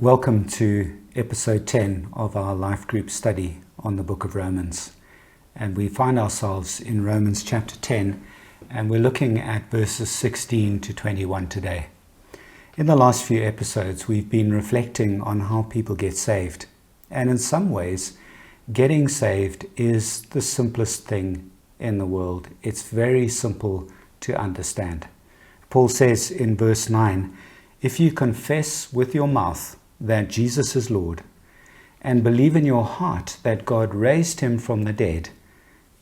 Welcome to episode 10 of our life group study on the book of Romans. And we find ourselves in Romans chapter 10, and we're looking at verses 16 to 21 today. In the last few episodes, we've been reflecting on how people get saved. And in some ways, getting saved is the simplest thing in the world. It's very simple to understand. Paul says in verse 9, if you confess with your mouth that Jesus is Lord, and believe in your heart that God raised him from the dead,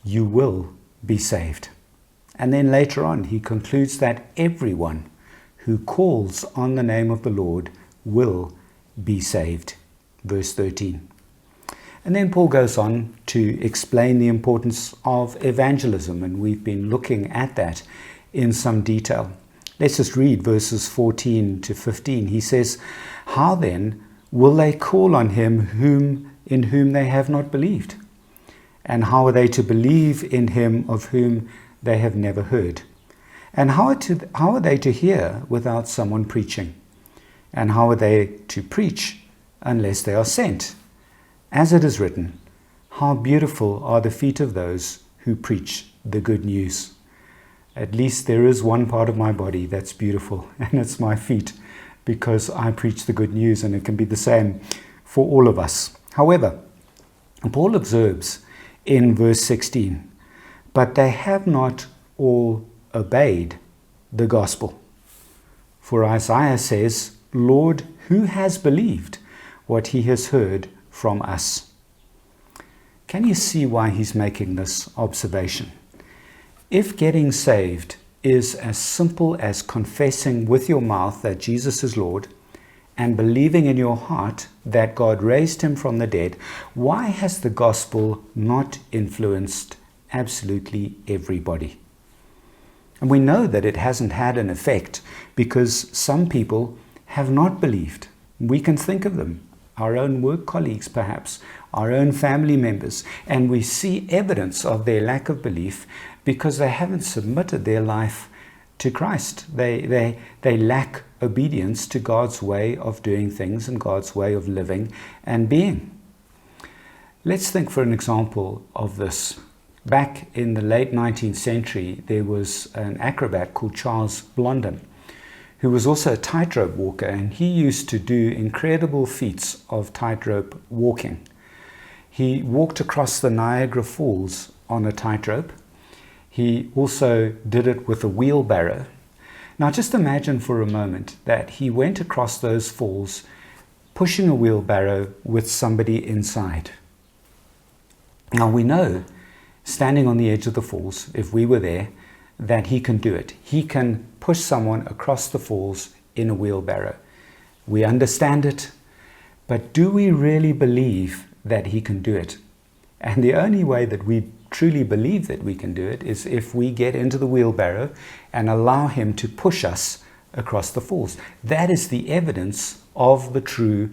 you will be saved. And then later on, he concludes that everyone who calls on the name of the Lord will be saved. Verse 13. And then Paul goes on to explain the importance of evangelism, and we've been looking at that in some detail. Let's just read verses 14 to 15. He says, how then will they call on him in whom they have not believed? And how are they to believe in him of whom they have never heard? And how are they to hear without someone preaching? And how are they to preach unless they are sent? As it is written, how beautiful are the feet of those who preach the good news. At least there is one part of my body that's beautiful, and it's my feet, because I preach the good news, and it can be the same for all of us. However, Paul observes in verse 16, but they have not all obeyed the gospel. For Isaiah says, Lord, who has believed what he has heard from us? Can you see why he's making this observation? If getting saved is as simple as confessing with your mouth that Jesus is Lord and believing in your heart that God raised him from the dead, why has the gospel not influenced absolutely everybody? And we know that it hasn't had an effect because some people have not believed. We can think of them, our own work colleagues perhaps, our own family members, and we see evidence of their lack of belief because they haven't submitted their life to Christ. They lack obedience to God's way of doing things and God's way of living and being. Let's think for an example of this. Back in the late 19th century, there was an acrobat called Charles Blondin, who was also a tightrope walker, and he used to do incredible feats of tightrope walking. He walked across the Niagara Falls on a tightrope. He also did it with a wheelbarrow. Now just imagine for a moment that he went across those falls pushing a wheelbarrow with somebody inside. Now we know, standing on the edge of the falls, if we were there, that he can do it. He can push someone across the falls in a wheelbarrow. We understand it, but do we really believe that he can do it? And the only way that we truly believe that we can do it is if we get into the wheelbarrow and allow him to push us across the falls. That is the evidence of the true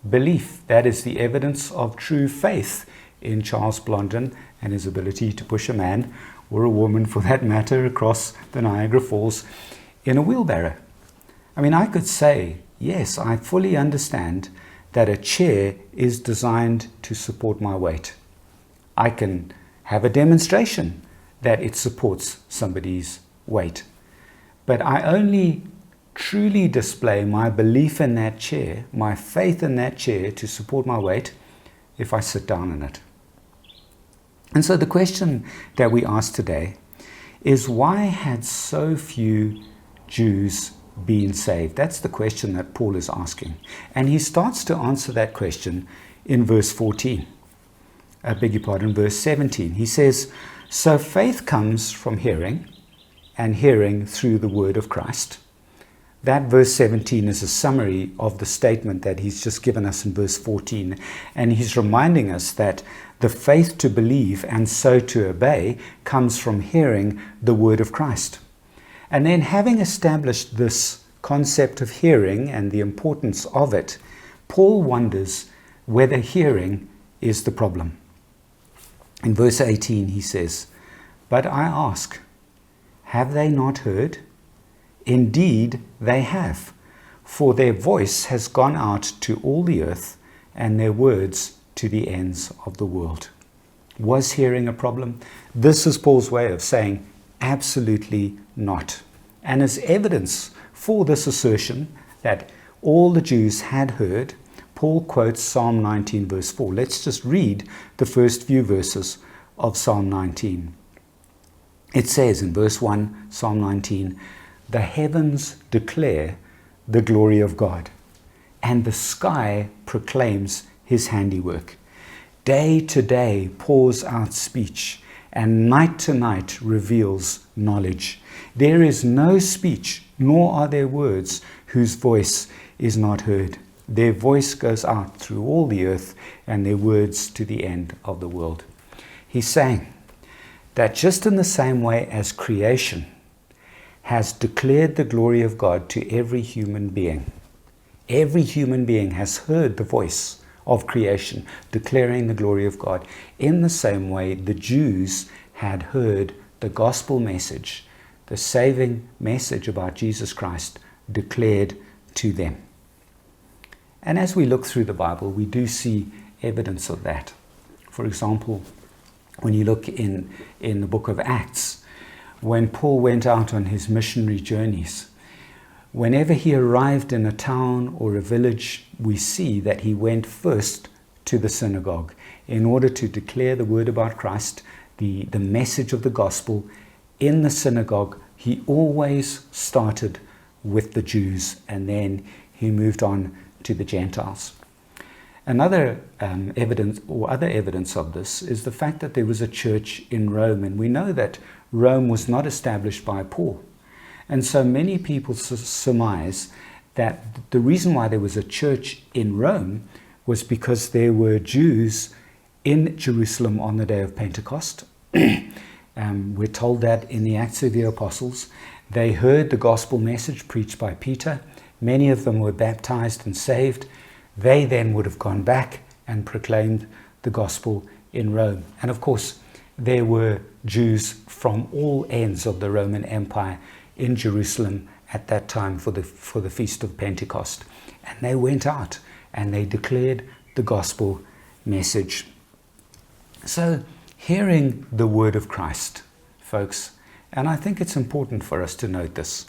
belief. That is the evidence of true faith in Charles Blondin and his ability to push a man, or a woman for that matter, across the Niagara Falls in a wheelbarrow. I mean, I could say, yes, I fully understand that a chair is designed to support my weight. I can have a demonstration that it supports somebody's weight. But I only truly display my belief in that chair, my faith in that chair to support my weight, if I sit down in it. And so the question that we ask today is, why had so few Jews been saved? That's the question that Paul is asking. And he starts to answer that question in verse 14. Verse 17. He says, so faith comes from hearing, and hearing through the word of Christ. That verse 17 is a summary of the statement that he's just given us in verse 14. And he's reminding us that the faith to believe and so to obey comes from hearing the word of Christ. And then, having established this concept of hearing and the importance of it, Paul wonders whether hearing is the problem. In verse 18 he says, but I ask, have they not heard? Indeed they have, For their voice has gone out to all the earth, and their words to the ends of the world. Was hearing a problem? This is Paul's way of saying absolutely not. And as evidence for this assertion that all the Jews had heard, Paul quotes Psalm 19 verse 4. Let's just read the first few verses of Psalm 19. It says in verse 1, Psalm 19, "The heavens declare the glory of God, and the sky proclaims his handiwork. Day to day pours out speech, and night to night reveals knowledge. There is no speech, nor are there words whose voice is not heard. Their voice goes out through all the earth, and their words to the end of the world." He's saying that just in the same way as creation has declared the glory of God to every human being has heard the voice of creation declaring the glory of God. In the same way, the Jews had heard the gospel message, the saving message about Jesus Christ declared to them. And as we look through the Bible, we do see evidence of that. For example, when you look in the book of Acts, when Paul went out on his missionary journeys, whenever he arrived in a town or a village, we see that he went first to the synagogue in order to declare the word about Christ, the message of the gospel. In the synagogue, he always started with the Jews, and then he moved on to the Gentiles. Another other evidence of this is the fact that there was a church in Rome, and we know that Rome was not established by Paul. And so many people surmise that the reason why there was a church in Rome was because there were Jews in Jerusalem on the day of Pentecost. We're told that in the Acts of the Apostles, they heard the gospel message preached by Peter. Many of them were baptized and saved. They then would have gone back and proclaimed the gospel in Rome. And of course, there were Jews from all ends of the Roman Empire in Jerusalem at that time for the Feast of Pentecost. And they went out and they declared the gospel message. So, hearing the word of Christ, folks, and I think it's important for us to note this,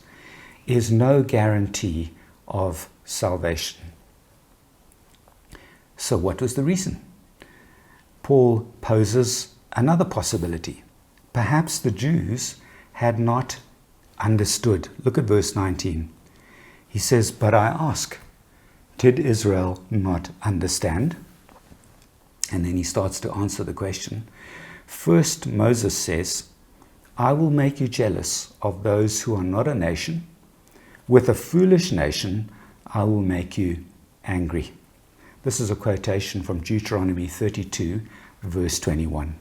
is no guarantee of salvation. So what was the reason? Paul poses another possibility. Perhaps the Jews had not understood. Look at verse 19. He says, "But I ask, did Israel not understand?" And then he starts to answer the question. First, Moses says, "I will make you jealous of those who are not a nation. With a foolish nation, I will make you angry." This is a quotation from Deuteronomy 32, verse 21.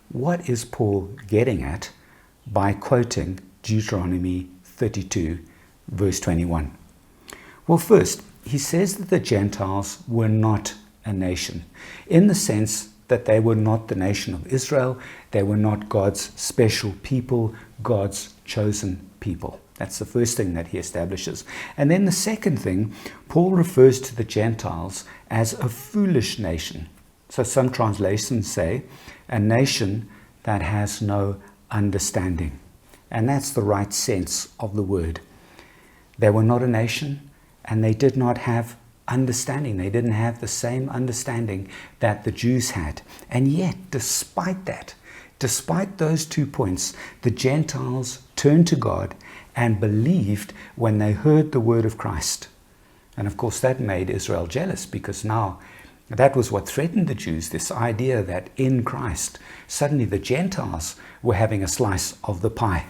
What is Paul getting at by quoting Deuteronomy 32, verse 21? Well, first, he says that the Gentiles were not a nation, in the sense that they were not the nation of Israel. They were not God's special people, God's chosen people. That's the first thing that he establishes. And then the second thing, Paul refers to the Gentiles as a foolish nation. So some translations say a nation that has no understanding. And that's the right sense of the word. They were not a nation, and they did not have understanding. They didn't have the same understanding that the Jews had. And yet, despite those 2 points, the Gentiles turned to God and believed when they heard the word of Christ. And of course, that made Israel jealous, because now that was what threatened the Jews, this idea that in Christ, suddenly the Gentiles were having a slice of the pie.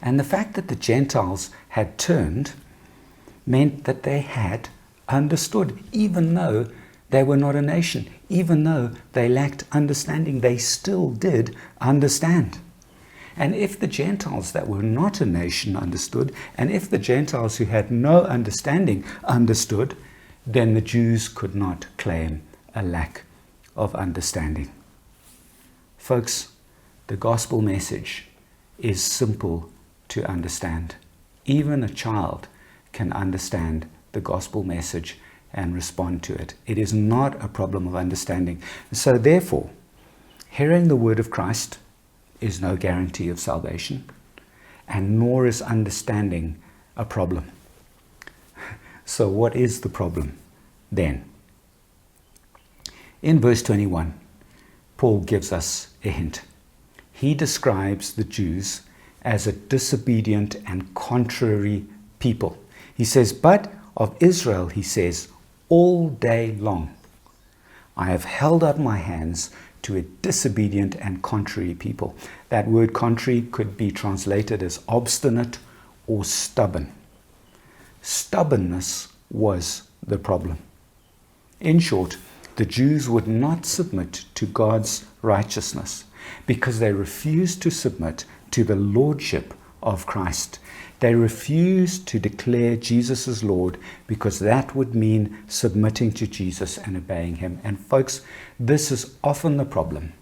And the fact that the Gentiles had turned meant that they had understood, even though they were not a nation, even though they lacked understanding, they still did understand. And if the Gentiles that were not a nation understood, and if the Gentiles who had no understanding understood, then the Jews could not claim a lack of understanding. Folks, the gospel message is simple to understand. Even a child can understand the gospel message and respond to it. It is not a problem of understanding. So therefore, hearing the word of Christ is no guarantee of salvation, and nor is understanding a problem. So what is the problem then? In verse 21, Paul gives us a hint. He describes the Jews as a disobedient and contrary people. He says, but of Israel, he says, all day long, I have held out my hands to a disobedient and contrary people. That word contrary could be translated as obstinate or stubborn. Stubbornness was the problem. In short, the Jews would not submit to God's righteousness because they refused to submit to the lordship of Christ. They refused to declare Jesus as Lord because that would mean submitting to Jesus and obeying him. And folks, this is often the problem.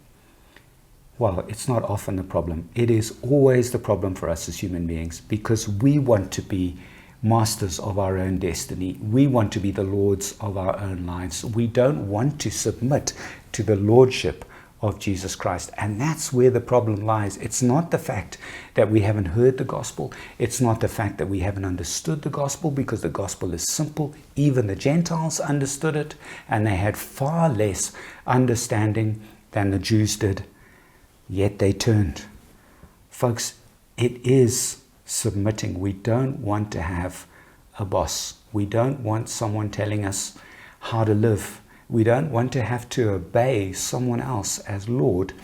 Well, it's not often the problem. It is always the problem for us as human beings because we want to be masters of our own destiny. We want to be the lords of our own lives. We don't want to submit to the lordship of Jesus Christ. And that's where the problem lies. It's not the fact that we haven't heard the gospel. It's not the fact that we haven't understood the gospel, because the gospel is simple. Even the Gentiles understood it, and they had far less understanding than the Jews did. Yet they turned. Folks, it is submitting. We don't want to have a boss. We don't want someone telling us how to live. We don't want to have to obey someone else as Lord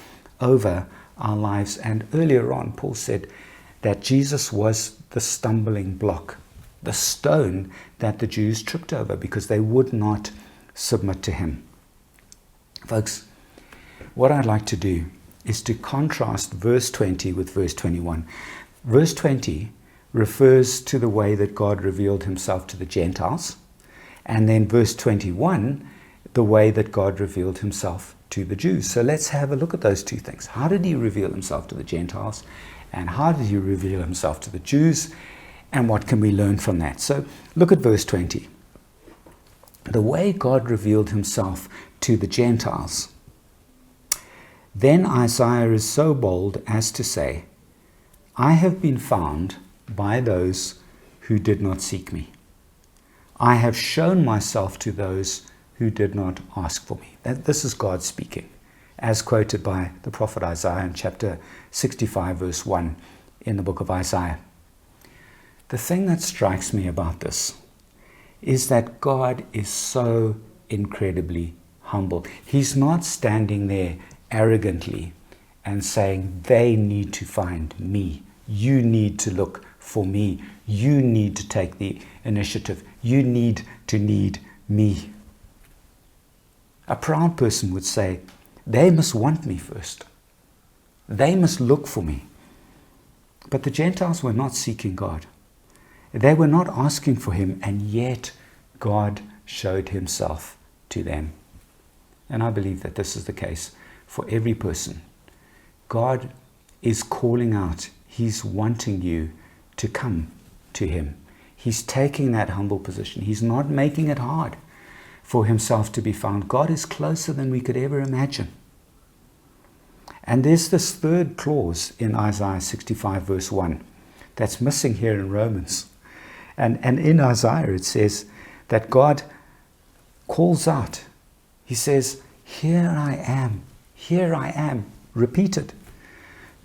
over our lives. And earlier on, Paul said that Jesus was the stumbling block, the stone that the Jews tripped over because they would not submit to him. Folks, what I'd like to do is to contrast verse 20 with verse 21. Verse 20 refers to the way that God revealed himself to the Gentiles, and then verse 21, the way that God revealed himself to the Jews. So let's have a look at those two things. How did he reveal himself to the Gentiles, and how did he reveal himself to the Jews, and what can we learn from that? So look at verse 20. The way God revealed himself to the Gentiles. Then Isaiah is so bold as to say, I have been found by those who did not seek me. I have shown myself to those who did not ask for me. This is God speaking, as quoted by the prophet Isaiah in chapter 65, verse 1 in the book of Isaiah. The thing that strikes me about this is that God is so incredibly humble. He's not standing there arrogantly and saying, they need to find me. You need to look for me. You need to take the initiative. You need to need me. A proud person would say, they must want me first. They must look for me. But the Gentiles were not seeking God. They were not asking for him, and yet God showed himself to them. And I believe that this is the case for every person. God is calling out. He's wanting you to come to him. He's taking that humble position. He's not making it hard for himself to be found. God is closer than we could ever imagine. And there's this third clause in Isaiah 65 verse 1 that's missing here in Romans. And in Isaiah it says that God calls out. He says, here I am, repeated,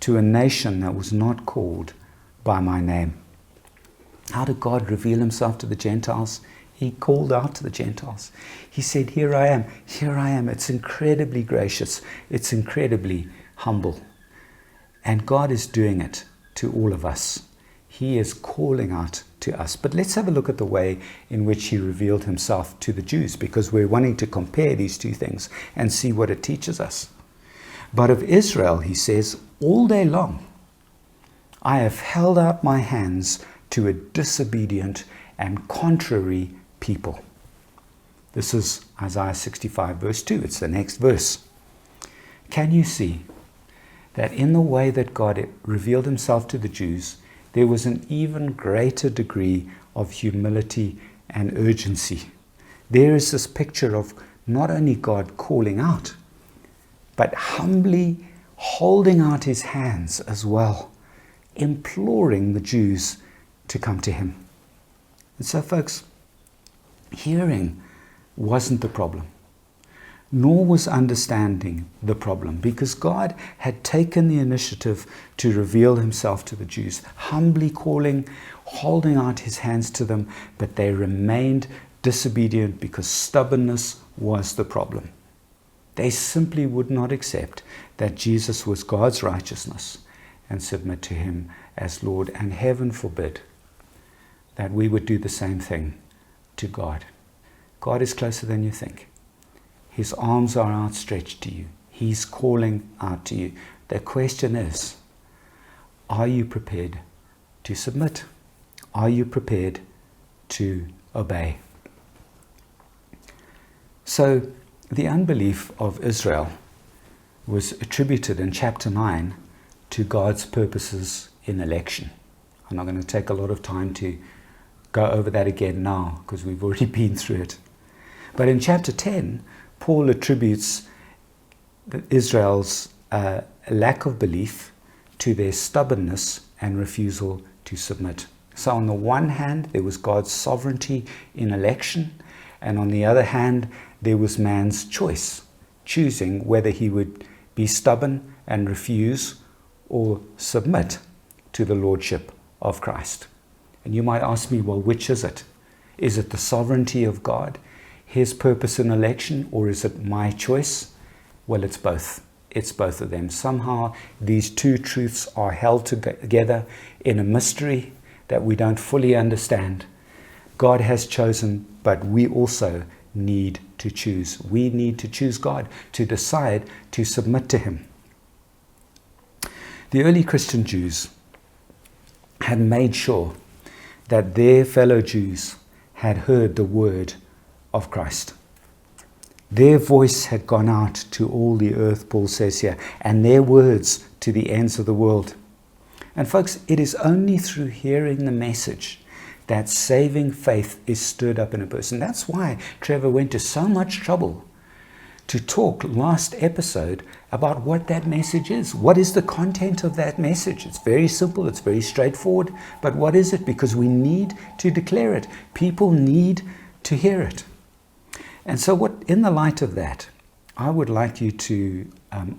to a nation that was not called by my name. How did God reveal himself to the Gentiles? He called out to the Gentiles. He said, here I am, here I am. It's incredibly gracious. It's incredibly humble. And God is doing it to all of us. He is calling out to us. But let's have a look at the way in which he revealed himself to the Jews, because we're wanting to compare these two things and see what it teaches us. But of Israel, he says, all day long, I have held out my hands to a disobedient and contrary people. This is Isaiah 65 verse 2. It's the next verse. Can you see that in the way that God revealed himself to the Jews, there was an even greater degree of humility and urgency. There is this picture of not only God calling out, but humbly holding out his hands as well, imploring the Jews to come to him. And so, folks, hearing wasn't the problem, nor was understanding the problem, because God had taken the initiative to reveal himself to the Jews, humbly calling, holding out his hands to them, but they remained disobedient because stubbornness was the problem. They simply would not accept that Jesus was God's righteousness and submit to him as Lord. And heaven forbid that we would do the same thing to God. God is closer than you think. His arms are outstretched to you. He's calling out to you. The question is, are you prepared to submit? Are you prepared to obey? So, the unbelief of Israel was attributed in chapter 9 to God's purposes in election. I'm not going to take a lot of time to go over that again now because we've already been through it. But in chapter 10, Paul attributes Israel's lack of belief to their stubbornness and refusal to submit. So on the one hand, there was God's sovereignty in election, and on the other hand, there was man's choice, choosing whether he would be stubborn and refuse or submit to the lordship of Christ. And you might ask me, well, which is it? Is it the sovereignty of God, his purpose in election, or is it my choice? Well, it's both. It's both of them. Somehow these two truths are held together in a mystery that we don't fully understand. God has chosen, but we also need to choose. We need to choose God, to decide to submit to him. The early Christian Jews had made sure that their fellow Jews had heard the word of Christ. Their voice had gone out to all the earth, Paul says here, and their words to the ends of the world. And folks, it is only through hearing the message that saving faith is stirred up in a person. That's why Trevor went to so much trouble to talk last episode about what that message is. What is the content of that message? It's very simple, it's very straightforward, but what is it? Because we need to declare it. People need to hear it. And so in the light of that, I would like you to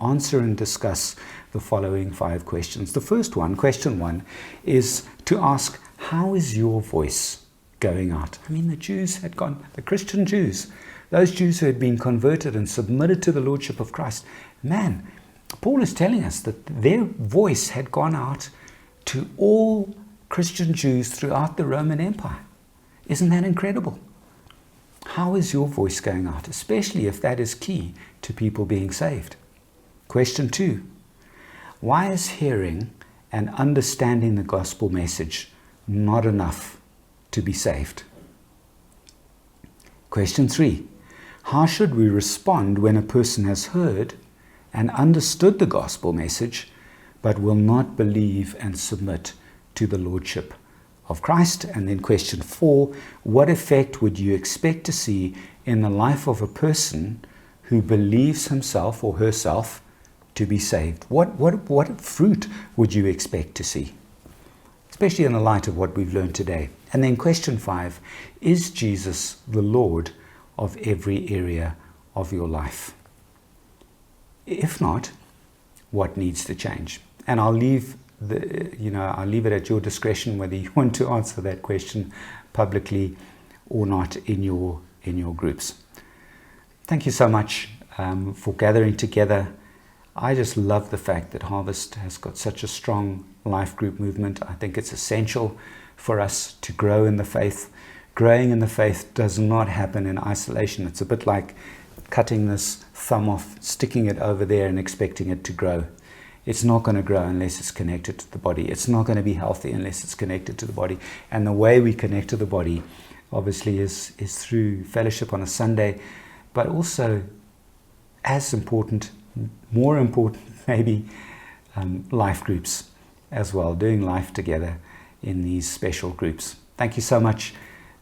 answer and discuss the following 5 questions. The first one, question 1, is to ask, how is your voice going out? I mean, the Christian Jews, those Jews who had been converted and submitted to the lordship of Christ, man, Paul is telling us that their voice had gone out to all Christian Jews throughout the Roman Empire. Isn't that incredible? How is your voice going out, especially if that is key to people being saved? Question 2, why is hearing and understanding the gospel message not enough to be saved? Question 3, how should we respond when a person has heard and understood the gospel message but will not believe and submit to the lordship of Christ? And then question 4, what effect would you expect to see in the life of a person who believes himself or herself to be saved? What fruit would you expect to see? Especially in the light of what we've learned today. And then question 5, is Jesus the Lord of every area of your life? If not, what needs to change? And I'll leave it at your discretion whether you want to answer that question publicly or not in your groups. Thank you so much for gathering together. I just love the fact that Harvest has got such a strong life group movement. I think it's essential for us to grow in the faith. Growing in the faith does not happen in isolation. It's a bit like cutting this thumb off, sticking it over there and expecting it to grow. It's not going to grow unless it's connected to the body. It's not going to be healthy unless it's connected to the body. And the way we connect to the body, obviously, is through fellowship on a Sunday, but also, as important, more important maybe, life groups as well, doing life together in these special groups. Thank you so much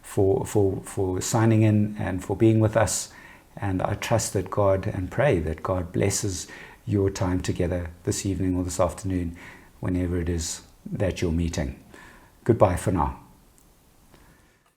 for signing in and for being with us. And I trust that God, and pray that God blesses your time together this evening or this afternoon, whenever it is that you're meeting. Goodbye for now.